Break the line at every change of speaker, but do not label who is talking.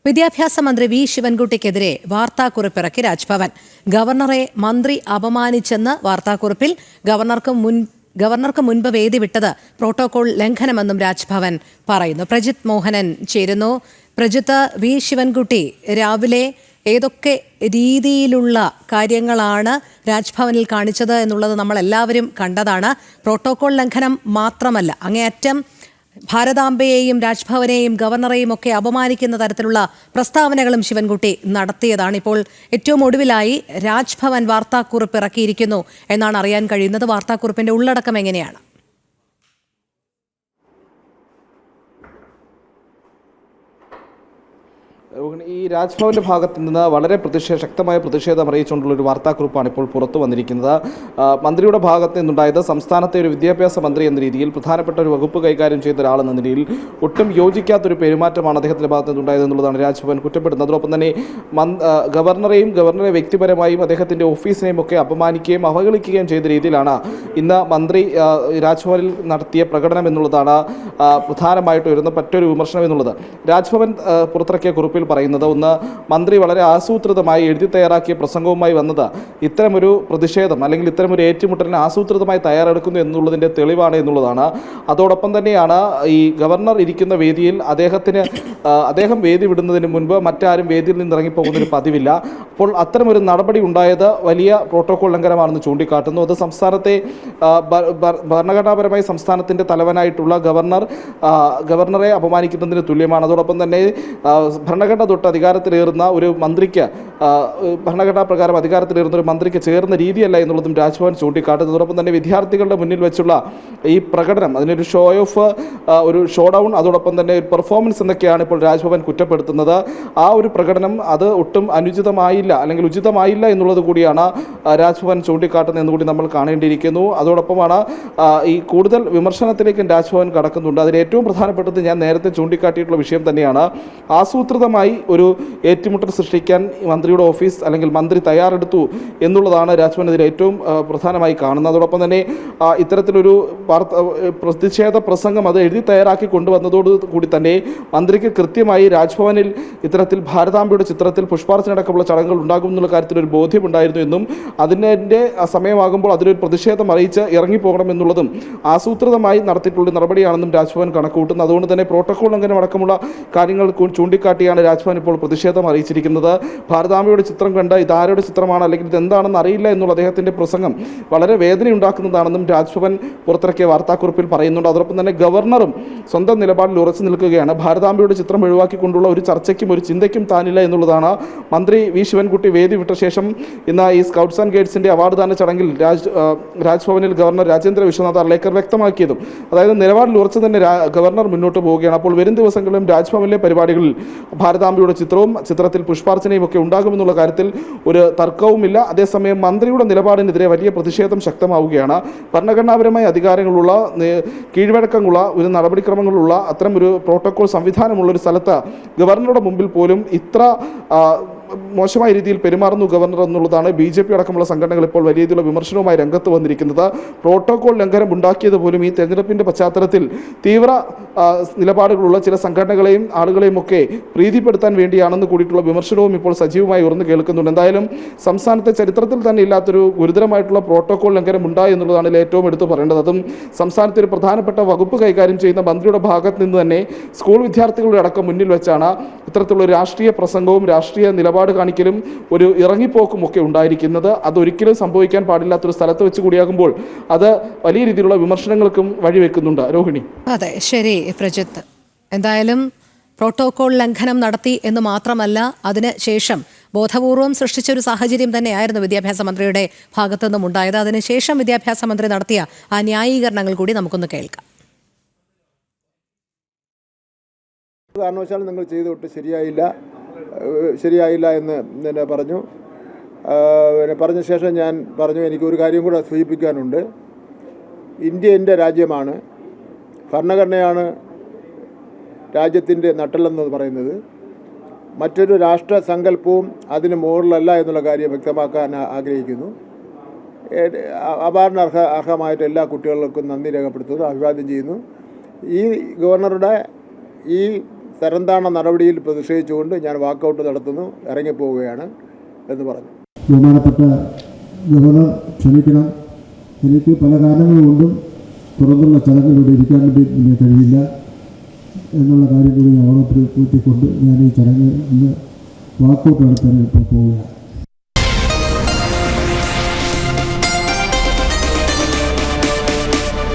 വിദ്യാഭ്യാസ മന്ത്രി വി ശിവൻകുട്ടിക്കെതിരെ വാർത്താക്കുറിപ്പിറക്കി രാജ്ഭവൻ. ഗവർണറെ മന്ത്രി അപമാനിച്ചെന്ന് വാർത്താക്കുറിപ്പിൽ ഗവർണർക്ക് മുൻപ് വേദി വിട്ടത് പ്രോട്ടോകോൾ ലംഘനമെന്നും രാജ്ഭവൻ പറയുന്നു. പ്രജിത് മോഹനൻ ചേരുന്നു. പ്രജിത്ത്, വി ശിവൻകുട്ടി രാവിലെ ഏതൊക്കെ രീതിയിലുള്ള കാര്യങ്ങളാണ് രാജ്ഭവനിൽ കാണിച്ചത് എന്നുള്ളത് നമ്മൾ എല്ലാവരും കണ്ടതാണ്. പ്രോട്ടോകോൾ ലംഘനം മാത്രമല്ല, അങ്ങേയറ്റം ഭാരതാംബയെയും രാജ്ഭവനെയും ഗവർണറെയും ഒക്കെ അപമാനിക്കുന്ന തരത്തിലുള്ള പ്രസ്താവനകളും ശിവൻകുട്ടി നടത്തിയതാണ്. ഇപ്പോൾ ഏറ്റവും ഒടുവിലായി രാജ്ഭവൻ വാർത്താക്കുറിപ്പ് ഇറക്കിയിരിക്കുന്നു എന്നാണ് അറിയാൻ കഴിയുന്നത്. വാർത്താക്കുറിപ്പിന്റെ ഉള്ളടക്കം എങ്ങനെയാണ്?
ഈ രാജ്ഭവന്റെ ഭാഗത്തു നിന്ന് വളരെ ശക്തമായ പ്രതിഷേധം അറിയിച്ചുകൊണ്ടുള്ള ഒരു വാർത്താക്കുറിപ്പാണ് ഇപ്പോൾ പുറത്തു വന്നിരിക്കുന്നത്. മന്ത്രിയുടെ ഭാഗത്ത് നിന്നുണ്ടായത് സംസ്ഥാനത്തെ ഒരു വിദ്യാഭ്യാസ മന്ത്രി എന്ന രീതിയിൽ, പ്രധാനപ്പെട്ട ഒരു വകുപ്പ് കൈകാര്യം ചെയ്ത ഒരാളെന്ന നിലയിൽ ഒട്ടും യോജിക്കാത്തൊരു പെരുമാറ്റമാണ് അദ്ദേഹത്തിന്റെ ഭാഗത്ത് നിന്നുണ്ടായത് എന്നുള്ളതാണ് രാജ്ഭവൻ കുറ്റപ്പെടുന്നത്. അതോടൊപ്പം തന്നെ ഗവർണറെ വ്യക്തിപരമായും അദ്ദേഹത്തിന്റെ ഓഫീസിനെയും ഒക്കെ അപമാനിക്കുകയും അവഹേളിക്കുകയും ചെയ്ത രീതിയിലാണ് ഇന്ന് മന്ത്രി രാജ്ഭവനിൽ നടത്തിയ പ്രകടനം എന്നുള്ളതാണ് പ്രധാനമായിട്ട് വരുന്ന മറ്റൊരു വിമർശനം എന്നുള്ളത്. രാജ്ഭവൻ പുറത്തിറക്കിയ കുറിപ്പിൽ പറയുന്നത്, ഒന്ന്, മന്ത്രി വളരെ ആസൂത്രിതമായി എഴുതി തയ്യാറാക്കിയ പ്രസംഗവുമായി വന്നത് ഇത്തരമൊരു പ്രതിഷേധം അല്ലെങ്കിൽ ഇത്തരമൊരു ഏറ്റുമുട്ടലിന് ആസൂത്രിതമായി തയ്യാറെടുക്കുന്നു എന്നുള്ളതിൻ്റെ തെളിവാണ് എന്നുള്ളതാണ്. അതോടൊപ്പം തന്നെയാണ് ഈ ഗവർണർ ഇരിക്കുന്ന വേദിയിൽ അദ്ദേഹം വേദി വിടുന്നതിന് മുൻപ് മറ്റാരും വേദിയിൽ നിന്ന് ഇറങ്ങിപ്പോകുന്നൊരു പതിവില്ല. അപ്പോൾ അത്തരമൊരു നടപടി ഉണ്ടായത് വലിയ പ്രോട്ടോകോൾ ലംഘനമാണെന്ന് ചൂണ്ടിക്കാട്ടുന്നു. അത് സംസ്ഥാനത്തെ ഭരണഘടനാപരമായി സംസ്ഥാനത്തിൻ്റെ തലവനായിട്ടുള്ള ഗവർണറെ അപമാനിക്കുന്നതിന് തുല്യമാണ്. അതോടൊപ്പം തന്നെ ഭരണഘടന തൊട്ട് അധികാരത്തിലേറുന്ന ഒരു മന്ത്രിക്ക്, ഭരണഘടനാ പ്രകാരം അധികാരത്തിലേറുന്ന ഒരു മന്ത്രിക്ക് ചേർന്ന രീതിയല്ല എന്നുള്ളതും രാജ്ഭവൻ ചൂണ്ടിക്കാട്ടുന്നു. അതോടൊപ്പം തന്നെ വിദ്യാർത്ഥികളുടെ മുന്നിൽ വെച്ചുള്ള ഈ പ്രകടനം, അതിനൊരു ഷോ ഓഫ്, ഒരു ഷോ ഡൗൺ, അതോടൊപ്പം തന്നെ ഒരു പെർഫോമൻസ് എന്നൊക്കെയാണ് ഇപ്പോൾ രാജ്ഭവൻ കുറ്റപ്പെടുത്തുന്നത്. ആ ഒരു പ്രകടനം അത് ഒട്ടും അനുചിതമായില്ല അല്ലെങ്കിൽ ഉചിതമായില്ല എന്നുള്ളത് കൂടിയാണ് രാജ്ഭവൻ ചൂണ്ടിക്കാട്ടുന്നത് എന്നുകൂടി നമ്മൾ കാണേണ്ടിയിരിക്കുന്നു. അതോടൊപ്പമാണ് ഈ കൂടുതൽ വിമർശനത്തിലേക്കും രാജ്ഭവൻ കടക്കുന്നുണ്ട്. അതിൽ ഏറ്റവും പ്രധാനപ്പെട്ടത് ഞാൻ നേരത്തെ ചൂണ്ടിക്കാട്ടിയിട്ടുള്ള വിഷയം തന്നെയാണ്. ആസൂത്രിതമായി ഒരു ഏറ്റുമുട്ടൽ സൃഷ്ടിക്കാൻ മന്ത്രിയുടെ ഓഫീസ് അല്ലെങ്കിൽ മന്ത്രി തയ്യാറെടുത്തു എന്നുള്ളതാണ് രാജ്ഭവൻ ഇതിൽ ഏറ്റവും പ്രധാനമായി കാണുന്നത്. അതോടൊപ്പം തന്നെ ഇത്തരത്തിലൊരു പ്രതിഷേധ പ്രസംഗം അത് എഴുതി തയ്യാറാക്കി കൊണ്ടുവന്നതോടു കൂടി തന്നെ മന്ത്രിക്ക് കൃത്യമായി രാജ്ഭവനിൽ ഇത്തരത്തിൽ ഭാരതാംബയുടെ ചിത്രത്തിൽ പുഷ്പാർച്ചന അടക്കമുള്ള ചടങ്ങുകൾ ഉണ്ടാകും എന്നുള്ള കാര്യത്തിൽ ഒരു ബോധ്യമുണ്ടായിരുന്നു എന്നും അതിൻ്റെ സമയമാകുമ്പോൾ അതിലൊരു പ്രതിഷേധം അറിയിച്ച് ഇറങ്ങിപ്പോകണം എന്നുള്ളതും ആസൂത്രിതമായി നടത്തിയിട്ടുള്ള നടപടിയാണെന്നും രാജ്ഭവൻ കണക്കുകൂട്ടുന്നു. അതുകൊണ്ട് തന്നെ പ്രോട്ടോകോൾ ലംഘനം അടക്കമുള്ള കാര്യങ്ങൾ ചൂണ്ടിക്കാട്ടിയാണ് രാജ്ഭവൻ ഇപ്പോൾ പ്രതിഷേധം അറിയിച്ചിരിക്കുന്നത്. ഭാരതാംബയുടെ ചിത്രം കണ്ട് ഇതാരുടെ ചിത്രമാണ് അല്ലെങ്കിൽ ഇതെന്താണെന്ന് അറിയില്ല എന്നുള്ള അദ്ദേഹത്തിൻ്റെ പ്രസംഗം വളരെ വേദനയുണ്ടാക്കുന്നതാണെന്നും രാജ്ഭവൻ പുറത്തിറക്കിയ വാർത്താക്കുറിപ്പിൽ പറയുന്നുണ്ട്. അതോടൊപ്പം തന്നെ ഗവർണറും സ്വന്തം നിലപാടിൽ ഉറച്ചു നിൽക്കുകയാണ്. ഭാരതാംബയുടെ ചിത്രം ഒഴിവാക്കിക്കൊണ്ടുള്ള ഒരു ചർച്ചയ്ക്കും ഒരു ചിന്തയ്ക്കും താനില്ല എന്നുള്ളതാണ് മന്ത്രി വി ശിവൻകുട്ടി വേദി വിട്ട ശേഷം ഇന്ന് ഈ സ്കൗട്ട്സ് ആൻഡ് ഗൈഡ്സിൻ്റെ അവാർഡ് ദാന ചടങ്ങിൽ രാജ്ഭവനിൽ ഗവർണർ രാജേന്ദ്ര വിശ്വനാഥ് അർലേക്കർ വ്യക്തമാക്കിയതും. അതായത് നിലപാടിൽ ഉറച്ചു തന്നെ ഗവർണർ മുന്നോട്ട് പോവുകയാണ്. അപ്പോൾ വരും ദിവസങ്ങളിലും രാജ്ഭവനിലെ പരിപാടികളിൽ ഭാരതാംബയുടെ ചിത്രത്തിൽ പുഷ്പാർച്ചനയും ഒക്കെ ഉണ്ടാകുമെന്നുള്ള കാര്യത്തിൽ ഒരു തർക്കവുമില്ല. അതേസമയം മന്ത്രിയുടെ നിലപാടിനെതിരെ വലിയ പ്രതിഷേധം ശക്തമാവുകയാണ്. ഭരണഘടനാപരമായ അധികാരങ്ങളുള്ള, കീഴ്വഴക്കങ്ങളുള്ള, ഒരു നടപടിക്രമങ്ങളുള്ള അത്തരം ഒരു പ്രോട്ടോകോൾ സംവിധാനമുള്ള ഒരു സ്ഥലത്ത് ഗവർണറുടെ മുമ്പിൽ പോലും ഇത്ര മോശമായ രീതിയിൽ പെരുമാറുന്നു ഗവർണർ എന്നുള്ളതാണ് BJP അടക്കമുള്ള സംഘടനകൾ ഇപ്പോൾ വലിയ രീതിയിലുള്ള വിമർശനവുമായി രംഗത്ത് വന്നിരിക്കുന്നത്. പ്രോട്ടോകോൾ ലംഘനം ഉണ്ടാക്കിയത് പോലും ഈ തെരഞ്ഞെടുപ്പിൻ്റെ പശ്ചാത്തലത്തിൽ തീവ്ര നിലപാടുകളുള്ള ചില സംഘടനകളെയും ആളുകളെയും ഒക്കെ പ്രീതിപ്പെടുത്താൻ വേണ്ടിയാണെന്ന് കൂടിയിട്ടുള്ള വിമർശനവും ഇപ്പോൾ സജീവമായി ഉയർന്നു കേൾക്കുന്നുണ്ട്. എന്തായാലും സംസ്ഥാനത്തെ ചരിത്രത്തിൽ തന്നെ ഇല്ലാത്തൊരു ഗുരുതരമായിട്ടുള്ള പ്രോട്ടോകോൾ ലംഘനം ഉണ്ടായി എന്നുള്ളതാണ് ഏറ്റവും എടുത്തു പറയേണ്ടത്. അതും സംസ്ഥാനത്തെ ഒരു പ്രധാനപ്പെട്ട വകുപ്പ് കൈകാര്യം ചെയ്യുന്ന മന്ത്രിയുടെ ഭാഗത്ത് നിന്ന് തന്നെ സ്കൂൾ വിദ്യാർത്ഥികളുടെ അടക്കം മുന്നിൽ വെച്ചാണ് ഇത്തരത്തിലുള്ള രാഷ്ട്രീയ പ്രസംഗവും രാഷ്ട്രീയ നിലപാട് കാണിക്കലും ഒരു ഇറങ്ങിപ്പോക്കും ഒക്കെ ഉണ്ടായിരിക്കുന്നത്. അതൊരിക്കലും സംഭവിക്കാൻ പാടില്ലാത്തൊരു സ്ഥലത്ത് വെച്ച് കൂടിയാകുമ്പോൾ അത് വലിയ രീതിയിലുള്ള വിമർശനങ്ങൾക്കും വഴിവെക്കുന്നുണ്ട്. രോഹിണി.
അതെ, ശരി പ്രജിത്ത്. എന്തായാലും പ്രോട്ടോകോൾ ലംഘനം നടത്തി എന്ന് മാത്രമല്ല, അതിനുശേഷം ബോധപൂർവം സൃഷ്ടിച്ച ഒരു സാഹചര്യം തന്നെയായിരുന്നു വിദ്യാഭ്യാസ മന്ത്രിയുടെ ഭാഗത്തു നിന്നും ഉണ്ടായത്. അതിനുശേഷം വിദ്യാഭ്യാസ മന്ത്രി നടത്തിയ ആ ന്യായീകരണങ്ങൾ കൂടി നമുക്കൊന്ന് കേൾക്കാം.
കാരണവശാലും നിങ്ങൾ ചെയ്തിട്ട് ശരിയായില്ല എന്ന് തന്നെ പറഞ്ഞു. പറഞ്ഞ ശേഷം ഞാൻ പറഞ്ഞു, എനിക്കൊരു കാര്യം കൂടെ സൂചിപ്പിക്കാനുണ്ട്. ഇന്ത്യ എൻ്റെ രാജ്യമാണ്, ഭരണഘടനയാണ് രാജ്യത്തിൻ്റെ നട്ടെല്ലെന്ന് പറയുന്നത്. മറ്റൊരു രാഷ്ട്ര സങ്കല്പവും അതിന് മുകളിലല്ല എന്നുള്ള കാര്യം വ്യക്തമാക്കാൻ ആഗ്രഹിക്കുന്നു. അവാർഡിന് അർഹമായിട്ട് എല്ലാ കുട്ടികൾക്കും നന്ദി രേഖപ്പെടുത്തുന്നു, അഭിവാദ്യം ചെയ്യുന്നു. ഈ ഗവർണറുടെ ഈ തരംതാണ നടപടിയിൽ പ്രതിഷേധിച്ചുകൊണ്ട് ഞാൻ വാക്കൗട്ട് നടത്തുന്നു, ഇറങ്ങിപ്പോവുകയാണ് എന്ന് പറഞ്ഞു.
ബഹുമാനപ്പെട്ട ഗവർണർ ക്ഷമിക്കണം, എനിക്ക് പല കാരണങ്ങൾ കൊണ്ടും തുറന്നുള്ള ചടങ്ങിലൂടെ ഇരിക്കാൻ വേണ്ടി എനിക്ക് കഴിയില്ല എന്നുള്ള കാര്യം കൂടി ഞാൻ ഓർമ്മപ്പെടുത്തിക്കൊണ്ട് ഞാൻ ഈ ചടങ്ങ് ഇന്ന് വാക്കൗട്ട് നടത്താൻ ഇപ്പോൾ പോവുകയാണ്.